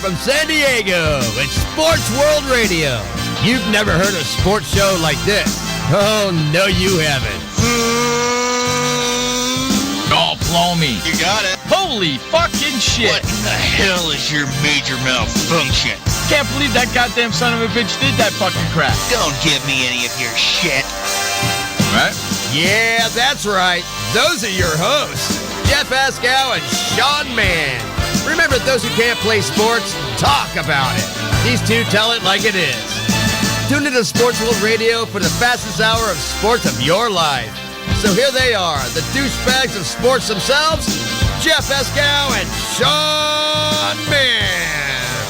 From San Diego, it's Sports World Radio. You've never heard a sports show like this. Oh, no, you haven't. Oh, blow me. You got it. Holy fucking shit. What in the hell is your major malfunction? Can't believe that goddamn son of a bitch did that fucking crap. Don't give me any of your shit. Right? Yeah, that's right. Those are your hosts, Jeff Askow and Sean Mann. Remember, those who can't play sports, talk about it. These two tell it like it is. Tune into Sports World Radio for the fastest hour of sports of your life. So here they are, the douchebags of sports themselves, Jeff Askow and Sean Mann.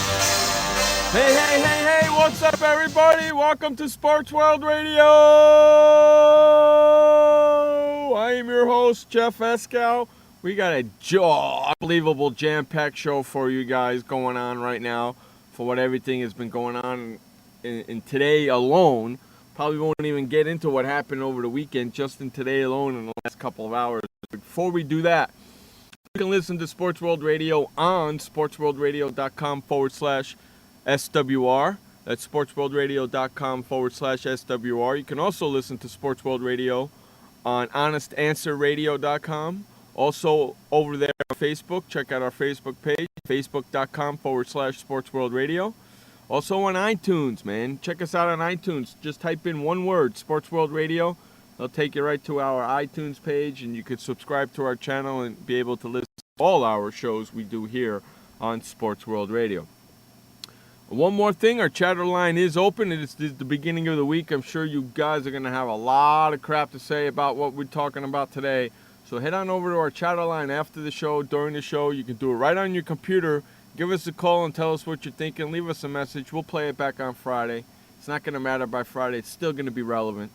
Hey, what's up, everybody? Welcome to Sports World Radio. I am your host, Jeff Askow. We got a unbelievable jam-packed show for you guys going on right now for what everything has been going on in today alone. Probably won't even get into what happened over the weekend, just in today alone in the last couple of hours. Before we do that, you can listen to Sports World Radio on sportsworldradio.com/SWR. That's sportsworldradio.com/SWR. You can also listen to Sports World Radio on honestanswerradio.com. Also, over there on Facebook, check out our Facebook page, facebook.com/SportsWorldRadio. Also on iTunes, man. Check us out on iTunes. Just type in one word, Sports World Radio. They'll take you right to our iTunes page, and you can subscribe to our channel and be able to listen to all our shows we do here on Sports World Radio. One more thing, our chatter line is open. It is the beginning of the week. I'm sure you guys are going to have a lot of crap to say about what we're talking about today. So head on over to our chatter line after the show, during the show. You can do it right on your computer. Give us a call and tell us what you're thinking. Leave us a message. We'll play it back on Friday. It's not going to matter by Friday. It's still going to be relevant.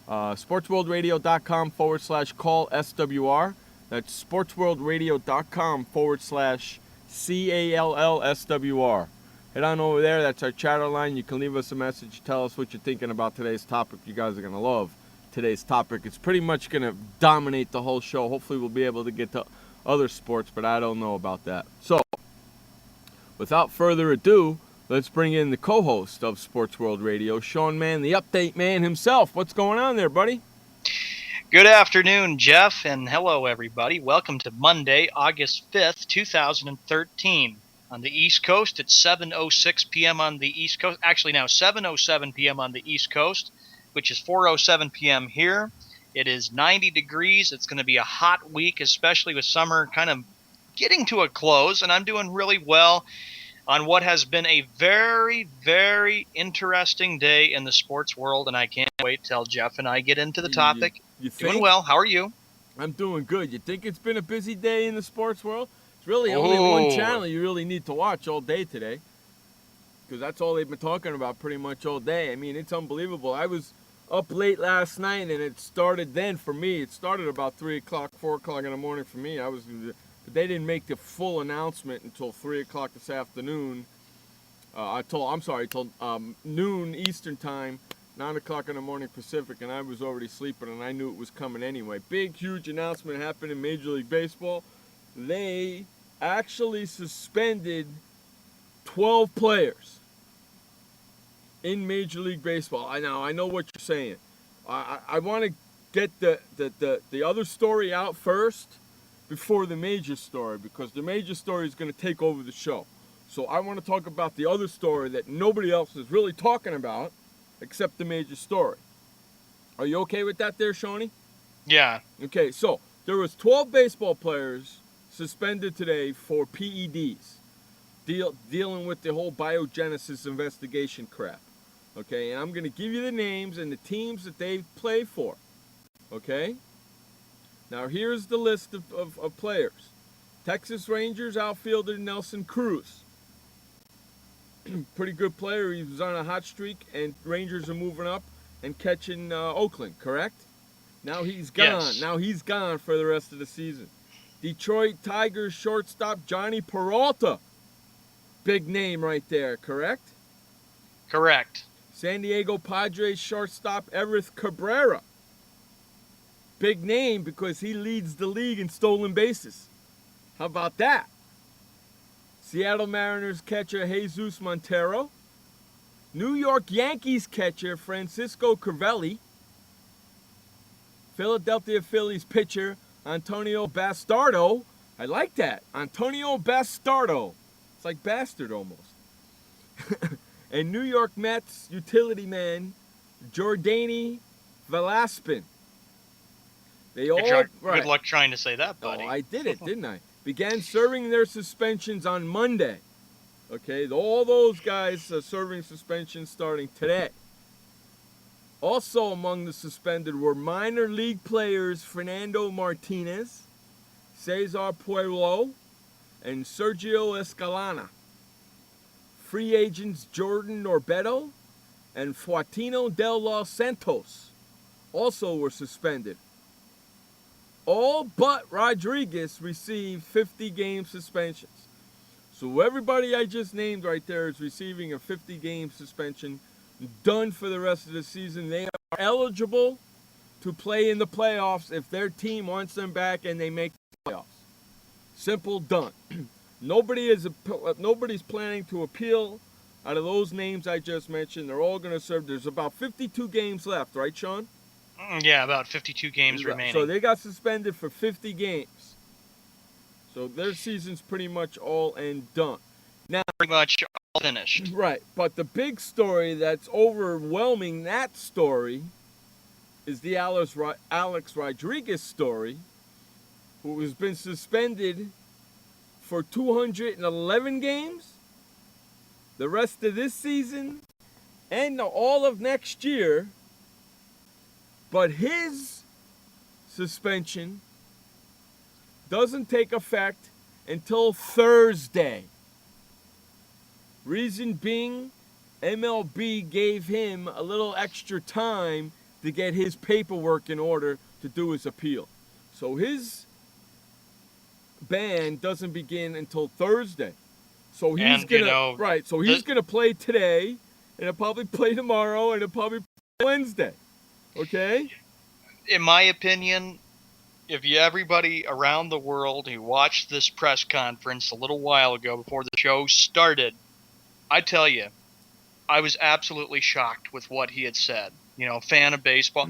SportsWorldradio.com/call SWR. That's SportsWorldradio.com/CALL SWR. Head on over there. That's our chatter line. You can leave us a message. Tell us what you're thinking about today's topic. You guys are going to love today's topic. It's pretty much going to dominate the whole show. Hopefully we'll be able to get to other sports, but I don't know about that. So, without further ado, let's bring in the co-host of Sports World Radio, Sean Mann, the update man himself. What's going on there, buddy? Good afternoon, Jeff, and hello, everybody. Welcome to Monday, August 5th, 2013. On the East Coast, it's 7:06 p.m. on the East Coast. Actually, now 7:07 p.m. on the East Coast, which is 4:07 p.m. here. It is 90 degrees. It's going to be a hot week, especially with summer kind of getting to a close, and I'm doing really well on what has been a very, very interesting day in the sports world, and I can't wait till Jeff and I get into the topic. You doing well. How are you? I'm doing good. You think it's been a busy day in the sports world? It's really only one channel you really need to watch all day today, because that's all they've been talking about pretty much all day. I mean, it's unbelievable. I was up late last night, and it started then for me. It started about 3 o'clock, 4 o'clock in the morning for me. But they didn't make the full announcement until 3 o'clock this afternoon. Till noon Eastern time, 9 o'clock in the morning Pacific, and I was already sleeping, and I knew it was coming anyway. Big, huge announcement happened in Major League Baseball. They actually suspended 12 players in Major League Baseball. I know what you're saying. I want to get the other story out first before the major story, because the major story is going to take over the show. So I want to talk about the other story that nobody else is really talking about except the major story. Are you okay with that there, Shawnee? Yeah. Okay, so there was 12 baseball players suspended today for PEDs, dealing with the whole biogenesis investigation crap. Okay, and I'm going to give you the names and the teams that they play for. Okay? Now here's the list of players. Texas Rangers outfielder Nelson Cruz. Pretty good player. He was on a hot streak, and Rangers are moving up and catching Oakland, correct? Now he's gone. Yes. Now he's gone for the rest of the season. Detroit Tigers shortstop Johnny Peralta. Big name right there, correct? Correct. San Diego Padres shortstop Everett Cabrera. Big name because he leads the league in stolen bases. How about that? Seattle Mariners catcher Jesus Montero. New York Yankees catcher Francisco Crivelli. Philadelphia Phillies pitcher Antonio Bastardo. I like that. Antonio Bastardo. It's like bastard almost. And New York Mets utility man Jordani Velasquez. They all Good luck trying to say that, buddy. Oh, I did it, didn't I? Began serving their suspensions on Monday. Okay, all those guys are serving suspensions starting today. Also among the suspended were minor league players Fernando Martinez, Cesar Puello, and Sergio Escalona. Free agents Jordan Norbeto and Fuatino del Los Santos also were suspended. All but Rodriguez received 50-game suspensions. So everybody I just named right there is receiving a 50-game suspension, done for the rest of the season. They are eligible to play in the playoffs if their team wants them back and they make the playoffs. Simple, done. Nobody's planning to appeal out of those names I just mentioned. They're all going to serve. There's about 52 games left, right, Sean? Yeah, about 52 games remaining. So they got suspended for 50 games. So their season's pretty much all and done. Now, pretty much all finished. Right, but the big story that's overwhelming that story is the Alex Rodriguez story, who has been suspended for 211 games, the rest of this season, and all of next year. But his suspension doesn't take effect until Thursday. Reason being, MLB gave him a little extra time to get his paperwork in order to do his appeal. So his ban doesn't begin until Thursday. So he's gonna play today, and he'll probably play tomorrow, and he'll probably play Wednesday. Okay? In my opinion, if everybody around the world who watched this press conference a little while ago before the show started, I tell you, I was absolutely shocked with what he had said. You know, fan of baseball.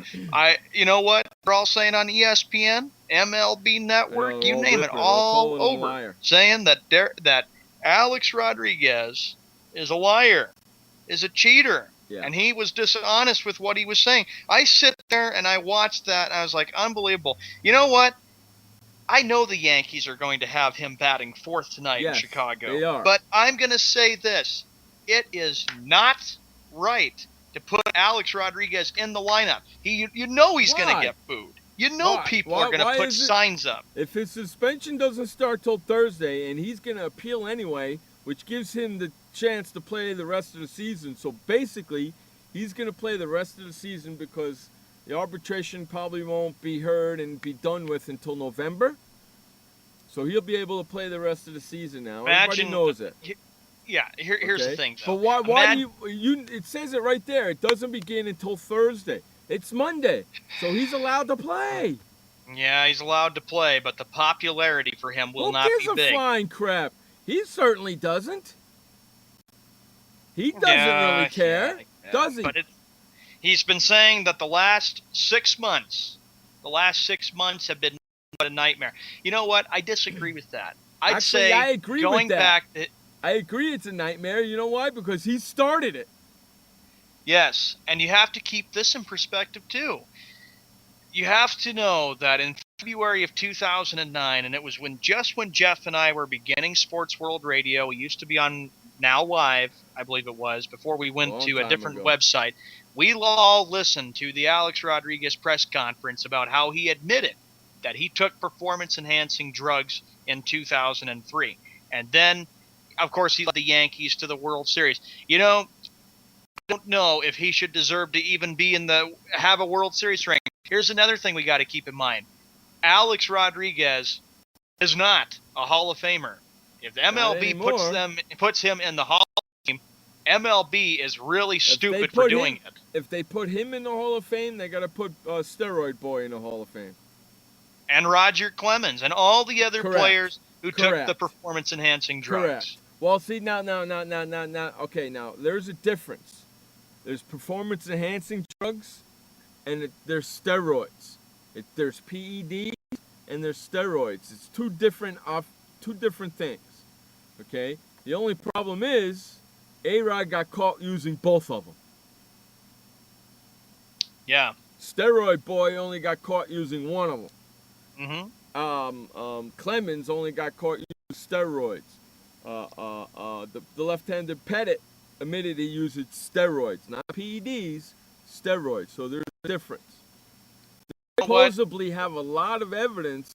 You know what? They're all saying on ESPN, MLB Network, you name it, all over, saying that Alex Rodriguez is a liar, is a cheater. Yeah. And he was dishonest with what he was saying. I sit there and I watched that, and I was like, unbelievable. You know what? I know the Yankees are going to have him batting fourth tonight in Chicago. They are. But I'm going to say this. It is not right to put Alex Rodriguez in the lineup. You know he's going to get booed. You know people are going to put signs up. If his suspension doesn't start till Thursday, and he's going to appeal anyway, which gives him the chance to play the rest of the season. So basically, he's going to play the rest of the season because the arbitration probably won't be heard and be done with until November. So he'll be able to play the rest of the season now. Everybody knows it. Here's the Okay? thing, though. But why do you? It says it right there. It doesn't begin until Thursday. It's Monday, so he's allowed to play. Yeah, he's allowed to play, but the popularity for him will not Who be gives a big. flying crap? He certainly doesn't. He doesn't really care, does he? But he's been saying that the last 6 months have been a nightmare. You know what? I disagree with that. I'd Actually, say I agree going with that. back. I agree it's a nightmare. You know why? Because he started it. Yes, and you have to keep this in perspective too. You have to know that in February of 2009, and it was when Jeff and I were beginning Sports World Radio. We used to be on Now Live, I believe it was, before we went to a different website. We all listened to the Alex Rodriguez press conference about how he admitted that he took performance-enhancing drugs in 2003. And then, of course, he led the Yankees to the World Series. You know, I don't know if he should deserve to even be have a World Series ring. Here's another thing we got to keep in mind. Alex Rodriguez is not a Hall of Famer. If the MLB puts him in the Hall of Fame, MLB is really stupid for doing it. If they put him in the Hall of Fame, they got to put Steroid Boy in the Hall of Fame. And Roger Clemens and all the other players who took the performance-enhancing drugs. Correct. Well, see, now, okay, now, there's a difference. There's performance-enhancing drugs, and there's steroids. There's PEDs, and there's steroids. It's two different things, okay? The only problem is A.Rod got caught using both of them. Yeah. Steroid Boy only got caught using one of them. Mm-hmm. Clemens only got caught using steroids. The left-handed Pettit admitted he used steroids, not PEDs, steroids. So there's a difference. They supposedly have a lot of evidence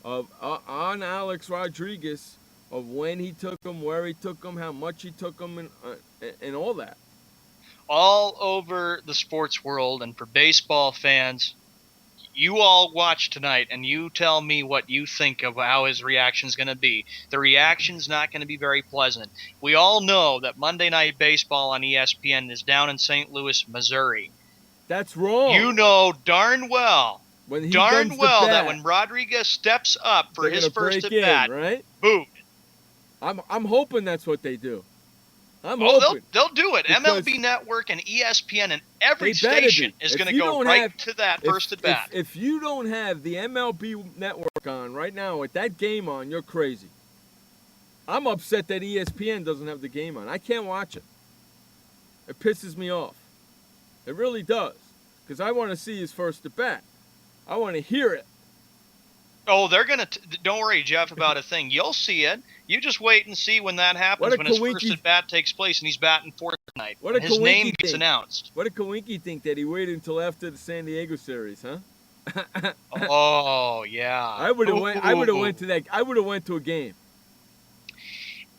on Alex Rodriguez of when he took them, where he took them, how much he took them, and all that. All over the sports world, and for baseball fans, you all watch tonight, and you tell me what you think of how his reaction is going to be. The reaction's not going to be very pleasant. We all know that Monday Night Baseball on ESPN is down in St. Louis, Missouri. That's wrong. You know darn well that when Rodriguez steps up for his first at bat, right? Boom. I'm hoping that's what they do. I'm hoping. They'll do it. MLB Network and ESPN and every station is going to go right to that first at bat. If you don't have the MLB Network on right now with that game on, you're crazy. I'm upset that ESPN doesn't have the game on. I can't watch it. It pisses me off. It really does. Because I want to see his first at bat. I want to hear it. Oh, they're going to... Don't worry, Jeff, about a thing. You'll see it. You just wait and see when that happens, when his first at-bat takes place and he's batting fourth tonight. And his name gets announced. What did Kowinski think that he waited until after the San Diego series, huh? Oh, yeah. I would have went to that. I would have went to a game.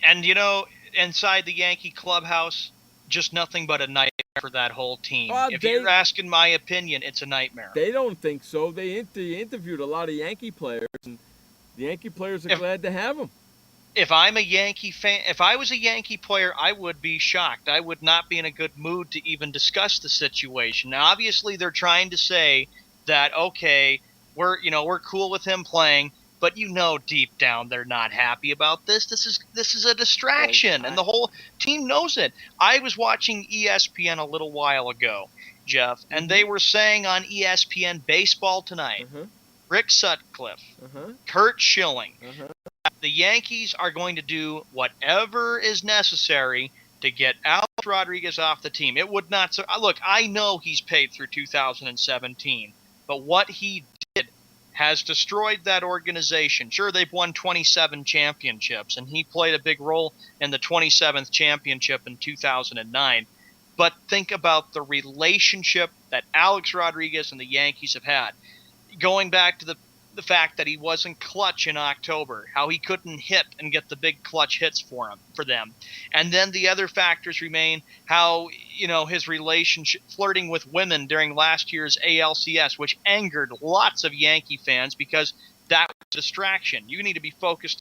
And, you know, inside the Yankee clubhouse, just nothing but a nightmare for that whole team. If you're asking my opinion, it's a nightmare. They don't think so. They interviewed a lot of Yankee players, and the Yankee players are glad to have them. If I'm a Yankee fan, if I was a Yankee player, I would be shocked. I would not be in a good mood to even discuss the situation. Now, obviously, they're trying to say that, okay, we're cool with him playing, but you know deep down they're not happy about this. This is a distraction, and the whole team knows it. I was watching ESPN a little while ago, Jeff, and they were saying on ESPN Baseball Tonight, Rick Sutcliffe, Kurt Schilling, the Yankees are going to do whatever is necessary to get Alex Rodriguez off the team. It would not – look, I know he's paid through 2017, but what he did has destroyed that organization. Sure, they've won 27 championships, and he played a big role in the 27th championship in 2009. But think about the relationship that Alex Rodriguez and the Yankees have had. Going back to the fact that he wasn't clutch in October, how he couldn't hit and get the big clutch hits for them. And then the other factors remain how, his relationship, flirting with women during last year's ALCS, which angered lots of Yankee fans because that was a distraction. You need to be focused